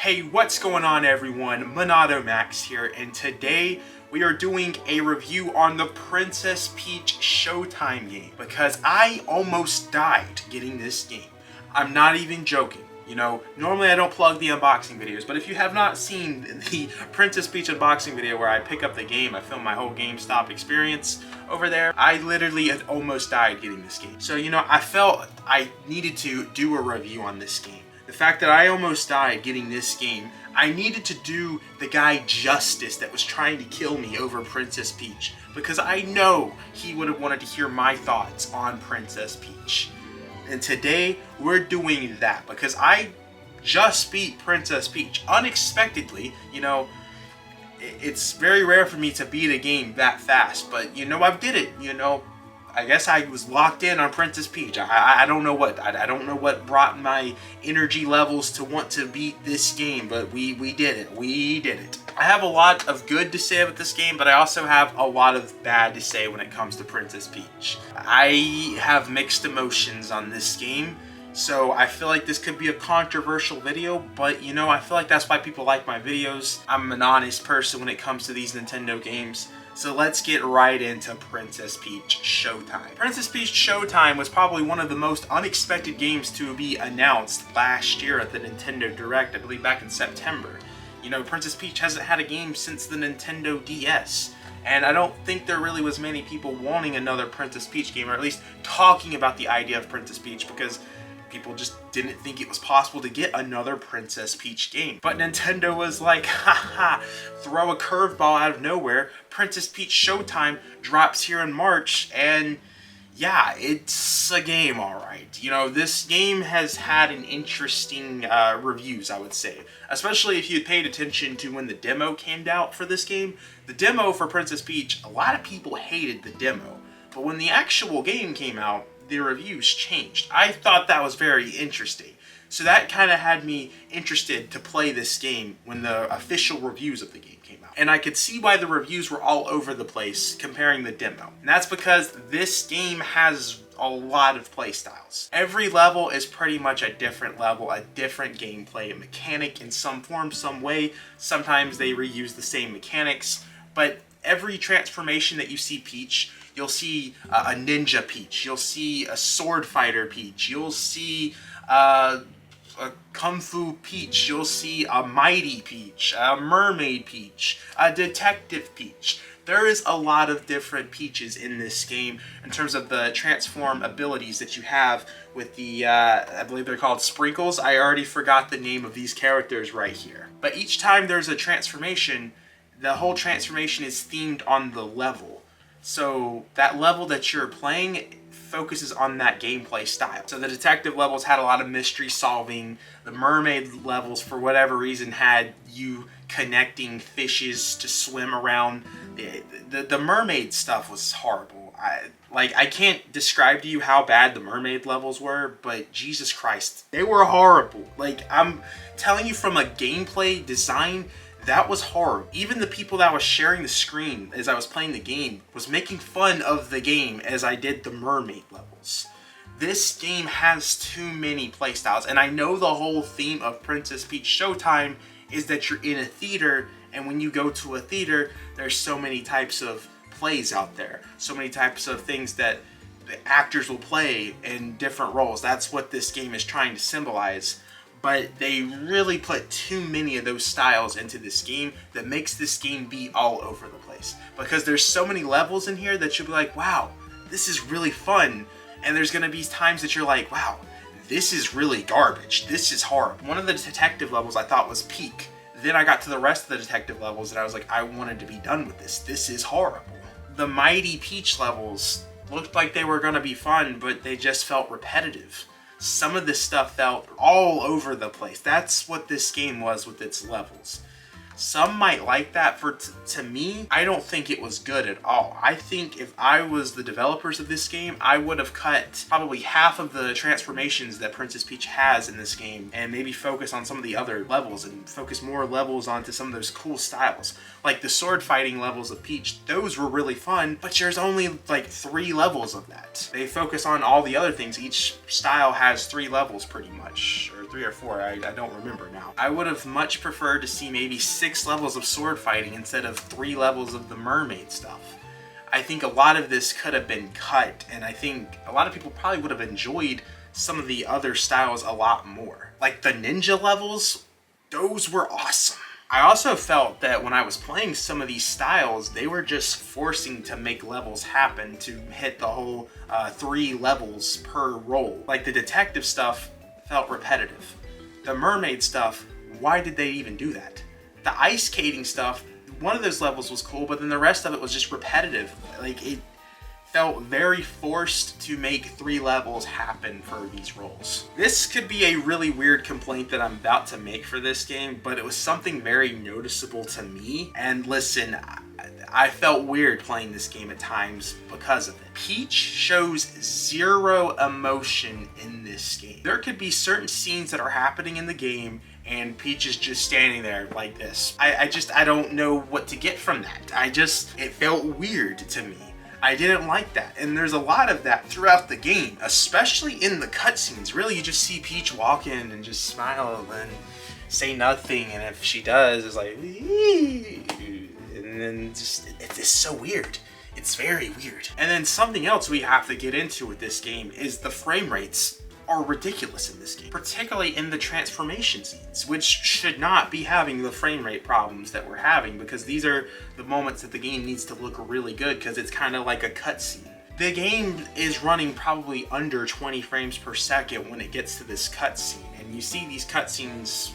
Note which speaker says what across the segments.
Speaker 1: Hey, what's going on everyone? MONADO Max here, and today we are doing a review on the Princess Peach Showtime game because I almost died getting this game. I'm not even joking. You know, normally I don't plug the unboxing videos, but if you have not seen the Princess Peach unboxing video where I pick up the game, I film my whole GameStop experience over there, I literally had almost died getting this game. So, you know, I felt I needed to do a review on this game. The fact that I almost died getting this game, I needed to do the guy justice that was trying to kill me over Princess Peach, because I know he would have wanted to hear my thoughts on Princess Peach. And today we're doing that because I just beat Princess Peach unexpectedly. You know, it's very rare for me to beat a game that fast, but you know, I did it. You know, I guess I was locked in on Princess Peach. I don't know what I don't know what brought my energy levels to want to beat this game, but we did it. We did it. I have a lot of good to say about this game, but I also have a lot of bad to say when it comes to Princess Peach. I have mixed emotions on this game, so I feel like this could be a controversial video, but you know, I feel like that's why people like my videos. I'm an honest person when it comes to these Nintendo games. So let's get right into Princess Peach Showtime. Princess Peach Showtime was probably one of the most unexpected games to be announced last year at the Nintendo Direct, I believe back in September. You know, Princess Peach hasn't had a game since the Nintendo DS, and I don't think there really was many people wanting another Princess Peach game, or at least talking about the idea of Princess Peach, because people just didn't think it was possible to get another Princess Peach game. But Nintendo was like, haha, throw a curveball out of nowhere. Princess Peach Showtime drops here in March, and yeah, it's a game, alright. You know, this game has had an interesting reviews, I would say. Especially if you paid attention to when the demo came out for this game. The demo for Princess Peach, a lot of people hated the demo. But when the actual game came out, the reviews changed. I thought that was very interesting. So that kind of had me interested to play this game when the official reviews of the game came out. And I could see why the reviews were all over the place comparing the demo. And that's because this game has a lot of playstyles. Every level is pretty much a different level, a different gameplay, a mechanic in some form, some way. Sometimes they reuse the same mechanics, but every transformation that you see Peach, you'll see a ninja Peach, you'll see a sword fighter Peach, you'll see a kung fu Peach, you'll see a mighty Peach, a mermaid Peach, a detective Peach. There is a lot of different Peaches in this game in terms of the transform abilities that you have with the, I believe they're called sprinkles. I already forgot the name of these characters right here. But each time there's a transformation, the whole transformation is themed on the level. So that level that you're playing focuses on that gameplay style. So the detective levels had a lot of mystery solving. The mermaid levels, for whatever reason, had you connecting fishes to swim around. The mermaid stuff was horrible. I can't describe to you how bad the mermaid levels were, but Jesus Christ, they were horrible. Like, I'm telling you, from a gameplay design, that was horrible. Even the people that was sharing the screen as I was playing the game was making fun of the game as I did the mermaid levels. This game has too many playstyles, and I know the whole theme of Princess Peach Showtime is that you're in a theater, and when you go to a theater, there's so many types of plays out there. So many types of things that the actors will play in different roles. That's what this game is trying to symbolize. But they really put too many of those styles into this game that makes this game be all over the place. Because there's so many levels in here that you'll be like, wow, this is really fun. And there's gonna be times that you're like, wow, this is really garbage. This is horrible. One of the detective levels I thought was peak. Then I got to the rest of the detective levels and I was like, I wanted to be done with this. This is horrible. The Mighty Peach levels looked like they were gonna be fun, but they just felt repetitive. Some of this stuff felt all over the place. That's what this game was with its levels. Some might like that. To me, I don't think it was good at all. I think if I was the developers of this game, I would have cut probably half of the transformations that Princess Peach has in this game and maybe focus on some of the other levels and focus more levels onto some of those cool styles. Like the sword fighting levels of Peach, those were really fun, but there's only like 3 levels of that. They focus on all the other things. Each style has 3 levels pretty much, or 3 or 4, I don't remember now. I would have much preferred to see maybe 6 levels of sword fighting instead of 3 levels of the mermaid stuff. I think a lot of this could have been cut, and I think a lot of people probably would have enjoyed some of the other styles a lot more. Like the ninja levels, those were awesome. I also felt that when I was playing some of these styles, they were just forcing to make levels happen to hit the whole 3 levels per roll. Like the detective stuff felt repetitive. The mermaid stuff, why did they even do that? The ice skating stuff, one of those levels was cool, but then the rest of it was just repetitive. Like it felt very forced to make 3 levels happen for these roles. This could be a really weird complaint that I'm about to make for this game, but it was something very noticeable to me. And listen, I felt weird playing this game at times because of it. Peach shows 0 emotion in this game. There could be certain scenes that are happening in the game and Peach is just standing there like this. I don't know what to get from that. It felt weird to me. I didn't like that, and there's a lot of that throughout the game, especially in the cutscenes. Really, you just see Peach walk in and just smile and say nothing, and if she does, it's like, and then just, it's so weird. It's very weird. And then something else we have to get into with this game is the frame rates are ridiculous in this game, particularly in the transformation scenes, which should not be having the frame rate problems that we're having, because these are the moments that the game needs to look really good because it's kind of like a cutscene. The game is running probably under 20 frames per second when it gets to this cutscene, and you see these cutscenes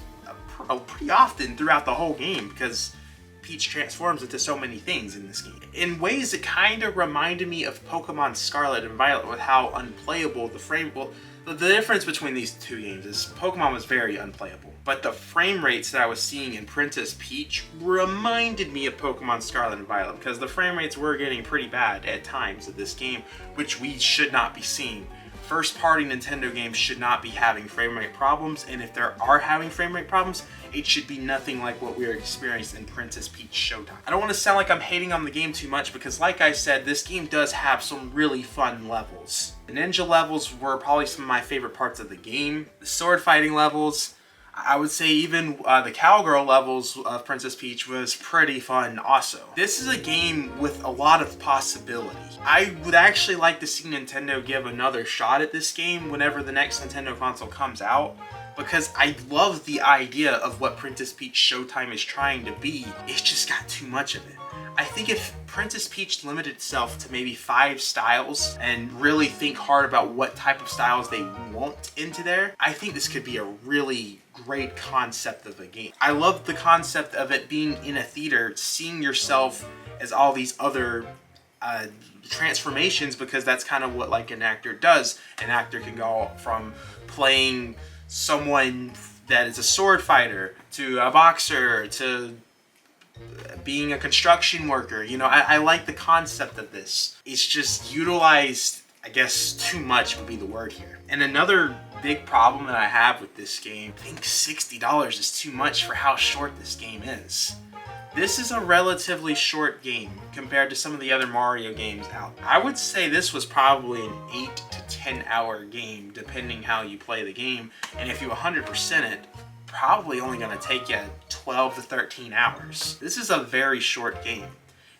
Speaker 1: pretty often throughout the whole game because Peach transforms into so many things in this game. In ways it kind of reminded me of Pokemon Scarlet and Violet with how unplayable the frame... Well, the difference between these 2 games is Pokemon was very unplayable, but the frame rates that I was seeing in Princess Peach reminded me of Pokemon Scarlet and Violet, because the frame rates were getting pretty bad at times of this game, which we should not be seeing. First-party Nintendo games should not be having frame rate problems, and if there are having frame rate problems, it should be nothing like what we are experiencing in Princess Peach Showtime. I don't want to sound like I'm hating on the game too much, because like I said, this game does have some really fun levels. The ninja levels were probably some of my favorite parts of the game. The sword fighting levels, I would say even the cowgirl levels of Princess Peach was pretty fun also. This is a game with a lot of possibility. I would actually like to see Nintendo give another shot at this game whenever the next Nintendo console comes out, because I love the idea of what Princess Peach Showtime is trying to be. It's just got too much of it. I think if Princess Peach limited itself to maybe 5 styles and really think hard about what type of styles they want into there, I think this could be a really great concept of a game. I love the concept of it being in a theater, seeing yourself as all these other transformations, because that's kind of what like an actor does. An actor can go from playing someone that is a sword fighter to a boxer to being a construction worker. You know, I like the concept of this. It's just utilized, I guess, too much would be the word here. And another big problem that I have with this game, I think $60 is too much for how short this game is. This is a relatively short game compared to some of the other Mario games out. I would say this was probably an 8 to 10 hour game, depending how you play the game. And if you 100% it, probably only going to take you 12 to 13 hours. This is a very short game.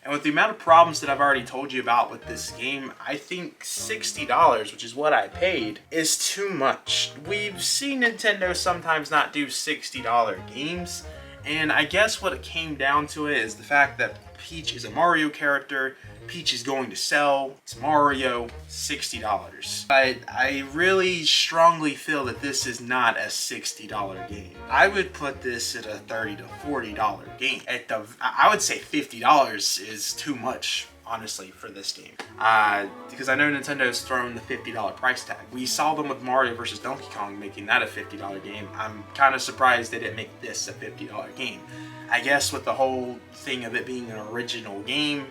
Speaker 1: And with the amount of problems that I've already told you about with this game, I think $60, which is what I paid, is too much. We've seen Nintendo sometimes not do $60 games, and I guess what it came down to is the fact that Peach is a Mario character, Peach is going to sell, it's Mario, $60. But I really strongly feel that this is not a $60 game. I would put this at a $30 to $40 game. I would say $50 is too much, honestly, for this game. Because I know Nintendo's thrown the $50 price tag. We saw them with Mario vs. Donkey Kong making that a $50 game. I'm kind of surprised they didn't make this a $50 game. I guess with the whole thing of it being an original game,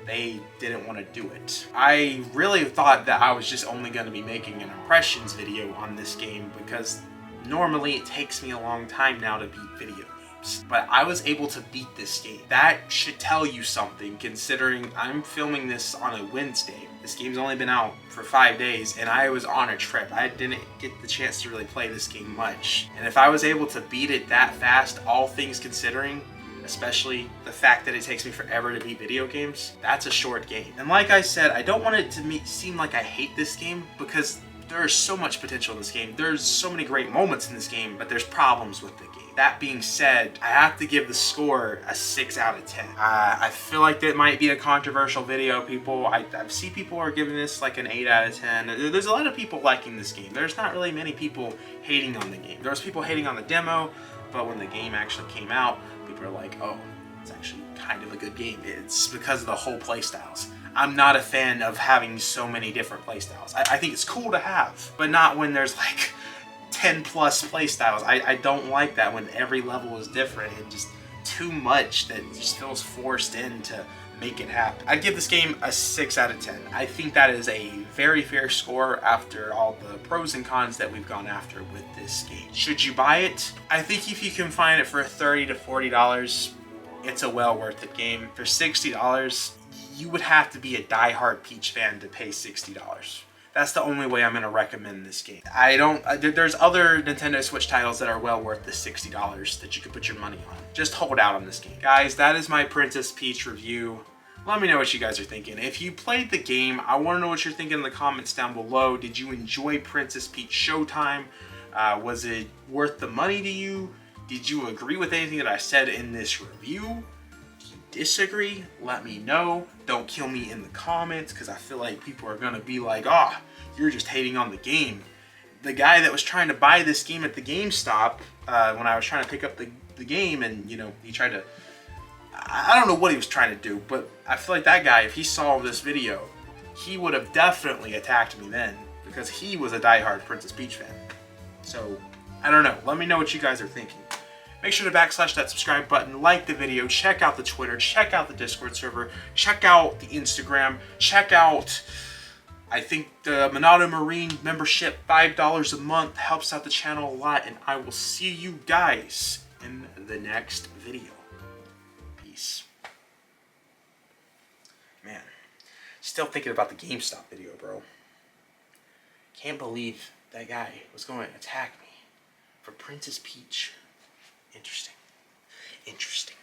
Speaker 1: they didn't want to do it. I really thought that I was just only going to be making an impressions video on this game, because normally it takes me a long time now to beat video games, but I was able to beat this game. That should tell you something, considering I'm filming this on a Wednesday. This game's only been out for 5 days, and I was on a trip. I didn't get the chance to really play this game much. And if I was able to beat it that fast, all things considering, especially the fact that it takes me forever to beat video games, that's a short game. And like I said, I don't want it to seem like I hate this game, because there's so much potential in this game. There's so many great moments in this game, but there's problems with the game. That being said, I have to give the score a 6 out of 10. I feel like that might be a controversial video, people. I see people are giving this like an 8 out of 10. There's a lot of people liking this game. There's not really many people hating on the game. There's people hating on the demo, but when the game actually came out, people are like, oh, it's actually kind of a good game. It's because of the whole playstyles. I'm not a fan of having so many different playstyles. I think it's cool to have, but not when there's like 10 plus playstyles. I don't like that when every level is different and just too much that just feels forced in to make it happen. I'd give this game a 6 out of 10. I think that is a very fair score after all the pros and cons that we've gone after with this game. Should you buy it? I think if you can find it for $30 to $40, it's a well worth it game. For $60, you would have to be a die-hard Peach fan to pay $60. That's the only way I'm going to recommend this game. There's other Nintendo Switch titles that are well worth the $60 that you could put your money on. Just hold out on this game. Guys, that is my Princess Peach review. Let me know what you guys are thinking. If you played the game, I want to know what you're thinking in the comments down below. Did you enjoy Princess Peach Showtime? Was it worth the money to you? Did you agree with anything that I said in this review? Disagree, let me know. Don't kill me in the comments, because I feel like people are gonna be like, oh, you're just hating on the game. The guy that was trying to buy this game at the GameStop when I was trying to pick up the game, and you know, he tried to, I don't know what he was trying to do, but I feel like that guy, if he saw this video, he would have definitely attacked me then, because he was a diehard Princess Peach fan. So I don't know, let me know what you guys are thinking. Make sure to backslash that subscribe button, like the video, check out the Twitter, check out the Discord server, check out the Instagram, check out, I think the MONADO Marine membership, $5 a month, helps out the channel a lot, and I will see you guys in the next video. Peace. Man, still thinking about the GameStop video, bro. Can't believe that guy was going to attack me for Princess Peach. Interesting. Interesting.